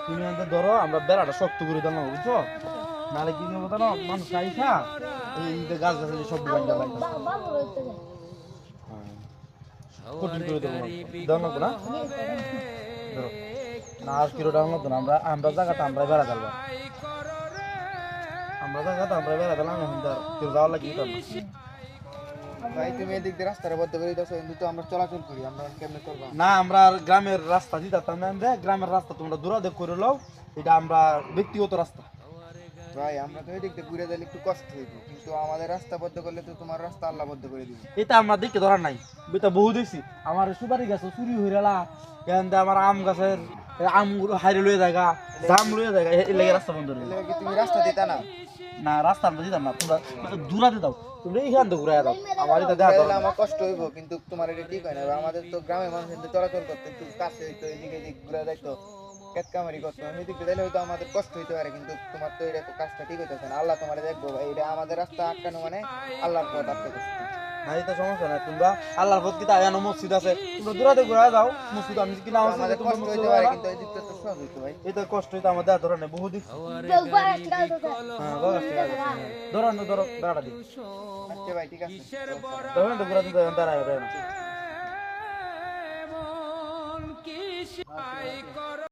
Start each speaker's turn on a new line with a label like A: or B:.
A: তুমি আমাদের ধরো আমরা বেড়াটা শক্ত করে দিলাম বুঝছো নাহলে কি হবে না মানুষ খাইছা এই গাছ গাছালি সব ভাঙা লাগবে কঠিন করে দেবো দেওয়া লাগবো না ধরো না আর কিলো দেওয়া লাগবো না আমরা জায়গাতে আমরা বেড়া দিলাম আমরা জায়গাতে আমরা বেড়া দিলাম এখন কেউ যাওয়ার লাগে
B: ভাই তুমি এদিক দিয়ে রাস্তাটা বদ্ধ করে দিতেছো কিন্তু তো আমরা চলাচল করি আমরা কেমনে করবো
A: না আমরা আর গ্রামের রাস্তা দিতাম না গ্রামের রাস্তা তোমরা দূরাদেখ করে লও এটা আমরা ব্যক্তিগত রাস্তা
B: ভাই আমরা তো এদিক দিয়ে ঘুরে দিলে একটু কষ্ট হইব কিন্তু আমাদের রাস্তা বদ্ধ করলে তো তোমার রাস্তা আল্লাহ বদ্ধ করে দিবে
A: এটা আমরা দেখতে ধরার নাই বেটা বহু দেখছি আমার সুপারি গাছ চুরি হয়ে গেলা এখান আমার আম গাছের আমগুলো হাইরে লয়ে জায়গা জাম লয়ে জায়গা এই লেগে রাস্তা বন্ধ হয়ে
B: কি তুমি রাস্তা দিতা না
A: না রাস্তা আমরা দিতাম না তোমরা দূরাতে দাও তোমরা এইখান থেকে ঘুরে দাও আমার এটা দেখা দাও
B: আমার কষ্ট হইব কিন্তু তোমার এটা ঠিক হয় না আমাদের তো গ্রামের মানুষ কিন্তু চলাচল করতে একটু কাছে হইতো এদিকে এদিক ঘুরে যাইতো কেটকামারি করতো এদিক দিলে হয়তো আমাদের কষ্ট হইতে পারে কিন্তু তোমার তো এটা কাজটা ঠিক হইতেছে না আল্লাহ তোমার দেখবো ভাই এটা আমাদের রাস্তা আটকানো মানে আল্লাহর পথ আটকে
A: না এটা সমস্যা না তোমরা আল্লাহর পথ কি তাই জানো মসজিদ আছে তোমরা দূরাতে ঘুরে যাও মসজিদ আমি কি না
B: আমাদের কষ্ট হইতে পারে কিন্তু এই দিকটা তো সহজ হইতো ভাই
A: এটা কষ্ট হইতো আমাদের ধরে না বহু দিক ধরো না ধরো দাঁড়া দিই
B: আচ্ছা ভাই ঠিক আছে
A: ধরো না ঘুরে দাঁড়ায়